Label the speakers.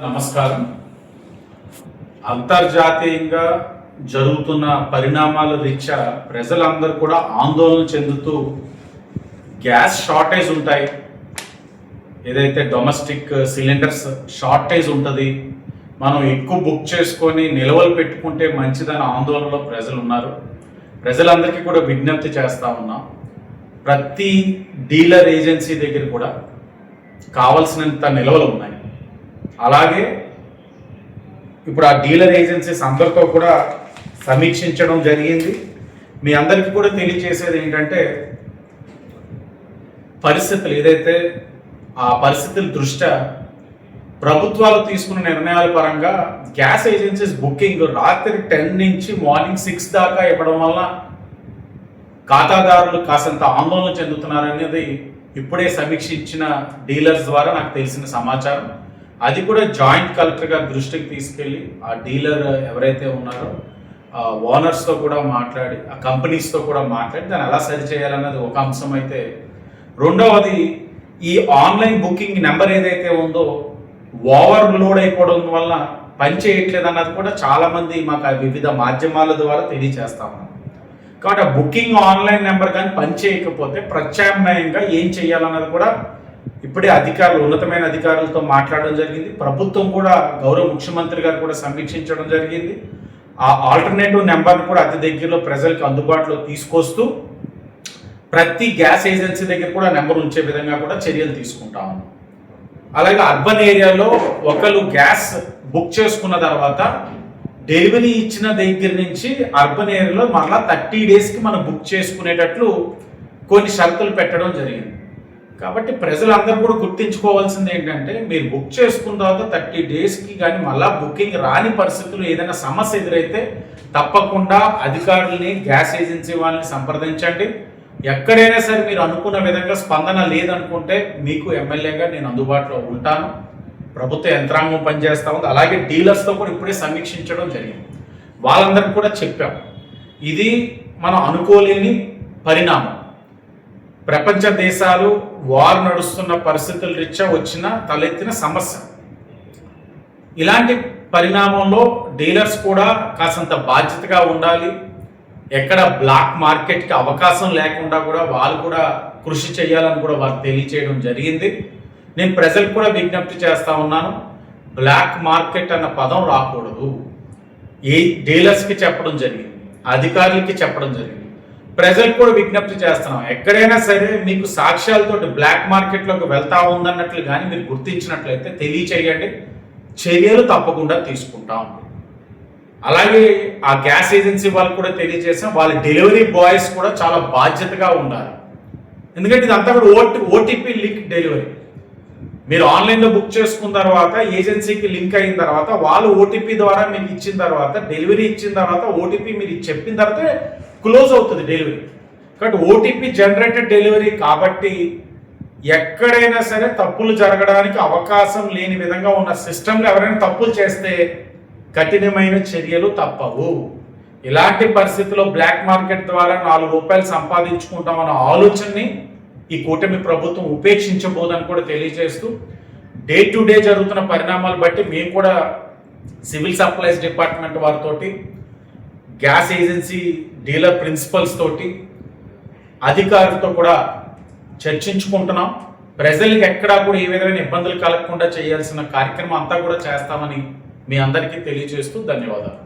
Speaker 1: నమస్కారం. అంతర్జాతీయంగా జరుగుతున్న పరిణామాల రీత్యా ప్రజలందరూ కూడా ఆందోళన చెందుతూ గ్యాస్ షార్టేజ్ ఉంటాయి, ఏదైతే డొమెస్టిక్ సిలిండర్స్ షార్టేజ్ ఉంటుంది, మనం ఎక్కువ బుక్ చేసుకొని నిల్వలు పెట్టుకుంటే మంచిదని ఆందోళనలో ప్రజలు ఉన్నారు. ప్రజలందరికీ కూడా విజ్ఞప్తి చేస్తూ ఉన్నాం, ప్రతి డీలర్ ఏజెన్సీ దగ్గర కూడా కావలసినంత నిల్వలు ఉన్నాయి. అలాగే ఇప్పుడు ఆ డీలర్ ఏజెన్సీస్ అందరితో కూడా సమీక్షించడం జరిగింది. మీ అందరికీ కూడా తెలియజేసేది ఏంటంటే, పరిస్థితులు ఏదైతే ఆ పరిస్థితుల దృష్ట్యా ప్రభుత్వాలు తీసుకున్న నిర్ణయాల పరంగా గ్యాస్ ఏజెన్సీస్ బుకింగ్ రాత్రి 10 నుంచి మార్నింగ్ 6 దాకా ఇవ్వడం వల్ల ఖాతాదారులు కాసంత ఆందోళన చెందుతున్నారనేది ఇప్పుడే సమీక్షించిన డీలర్స్ ద్వారా నాకు తెలిసిన సమాచారం. అది కూడా జాయింట్ కలెక్టర్ గారి దృష్టికి తీసుకెళ్ళి ఆ డీలర్ ఎవరైతే ఉన్నారో ఆ ఓనర్స్తో కూడా మాట్లాడి, ఆ కంపెనీస్తో కూడా మాట్లాడి దాన్ని ఎలా సరి చేయాలన్నది ఒక అంశం అయితే, రెండవది ఈ ఆన్లైన్ బుకింగ్ నెంబర్ ఏదైతే ఉందో ఓవర్లోడ్ అయిపోవడం వల్ల పని చేయట్లేదు అన్నది కూడా చాలామంది మాకు వివిధ మాధ్యమాల ద్వారా తెలియజేస్తా ఉన్నాం. కాబట్టి ఆ బుకింగ్ ఆన్లైన్ నెంబర్ కానీ పని చేయకపోతే ప్రత్యామ్నాయంగా ఏం చేయాలన్నది కూడా ఇప్పుడే అధికారులు, ఉన్నతమైన అధికారులతో మాట్లాడడం జరిగింది. ప్రభుత్వం కూడా, గౌరవ ముఖ్యమంత్రి గారు కూడా సమీక్షించడం జరిగింది. ఆ ఆల్టర్నేటివ్ నెంబర్ని కూడా అతి దగ్గరలో ప్రజలకు అందుబాటులో తీసుకొస్తూ ప్రతి గ్యాస్ ఏజెన్సీ దగ్గర కూడా నెంబర్ ఉంచే విధంగా కూడా చర్యలు తీసుకుంటాము. అలాగే అర్బన్ ఏరియాలో ఒకరు గ్యాస్ బుక్ చేసుకున్న తర్వాత డెలివరీ ఇచ్చిన దగ్గర నుంచి అర్బన్ ఏరియాలో మళ్ళీ 30 డేస్కి మనం బుక్ చేసుకునేటట్లు కొన్ని షరతులు పెట్టడం జరిగింది. కాబట్టి ప్రజలందరూ కూడా గుర్తించుకోవాల్సింది ఏంటంటే, మీరు బుక్ చేసుకున్న తర్వాత 30 డేస్కి కానీ మళ్ళీ బుకింగ్ రాని పరిస్థితులు ఏదైనా సమస్య ఎదురైతే తప్పకుండా అధికారుల్ని, గ్యాస్ ఏజెన్సీ వాళ్ళని సంప్రదించండి. ఎక్కడైనా సరే మీరు అనుకున్న విధంగా స్పందన లేదనుకుంటే మీకు ఎమ్మెల్యేగా నేను అందుబాటులో ఉంటాను. ప్రభుత్వ యంత్రాంగం పనిచేస్తూ ఉంది. అలాగే డీలర్స్తో కూడా ఇప్పుడే సమీక్షించడం జరిగింది. వాళ్ళందరికీ కూడా చెప్పాం, ఇది మనం అనుకోలేని పరిణామం. ప్రపంచ దేశాలు వార్ నడుస్తున్న పరిస్థితుల రీత్యా వచ్చిన తలెత్తిన సమస్య. ఇలాంటి పరిణామంలో డీలర్స్ కూడా కాసంత బాధ్యతగా ఉండాలి. ఎక్కడ బ్లాక్ మార్కెట్కి అవకాశం లేకుండా కూడా వాళ్ళు కూడా కృషి చేయాలని కూడా వారు తెలియచేయడం జరిగింది. నేను ప్రజలకు కూడా విజ్ఞప్తి చేస్తూ ఉన్నాను, బ్లాక్ మార్కెట్ అన్న పదం రాకూడదు. ఏ డీలర్స్కి చెప్పడం జరిగింది, అధికారులకి చెప్పడం జరిగింది. ప్రజలకు కూడా విజ్ఞప్తి చేస్తున్నాం, ఎక్కడైనా సరే మీకు సాక్ష్యాలతో బ్లాక్ మార్కెట్లోకి వెళ్తా ఉందన్నట్లు కానీ మీరు గుర్తించినట్లయితే తెలియచేయండి, చర్యలు తప్పకుండా తీసుకుంటాం. అలాగే ఆ గ్యాస్ ఏజెన్సీ వాళ్ళకు కూడా తెలియజేసాం, వాళ్ళ డెలివరీ బాయ్స్ కూడా చాలా బాధ్యతగా ఉండాలి. ఎందుకంటే ఇదంతా కూడా ఓటీపీ లింక్ డెలివరీ. మీరు ఆన్లైన్లో బుక్ చేసుకున్న తర్వాత ఏజెన్సీకి లింక్ అయిన తర్వాత వాళ్ళు ఓటీపీ ద్వారా మీకు ఇచ్చిన తర్వాత, డెలివరీ ఇచ్చిన తర్వాత ఓటీపీ మీరు చెప్పిన తర్వాత క్లోజ్ అవుతుంది డెలివరీ. కాబట్టి ఓటీపీ జనరేటెడ్ డెలివరీ కాబట్టి ఎక్కడైనా సరే తప్పులు జరగడానికి అవకాశం లేని విధంగా ఉన్న సిస్టంలో ఎవరైనా తప్పులు చేస్తే కఠినమైన చర్యలు తప్పవు. ఇలాంటి పరిస్థితుల్లో బ్లాక్ మార్కెట్ ద్వారా 4 రూపాయలు సంపాదించుకుంటామన్న ఆలోచనని ఈ కూటమి ప్రభుత్వం ఉపేక్షించబోదని కూడా తెలియజేస్తూ, డే టు డే జరుగుతున్న పరిణామాలు బట్టి మేము కూడా సివిల్ సప్లైస్ డిపార్ట్మెంట్ వారితోటి, గ్యాస్ ఏజెన్సీ డీలర్ ప్రిన్సిపల్స్ తోటి, అధికారులతో కూడా చర్చించుకుంటున్నాం. ప్రజలకు ఎక్కడా కూడా ఏ విధమైన ఇబ్బందులు కలగకుండా చేయాల్సిన కార్యక్రమం అంతా కూడా చేస్తామని మీ అందరికీ తెలియజేస్తూ ధన్యవాదాలు.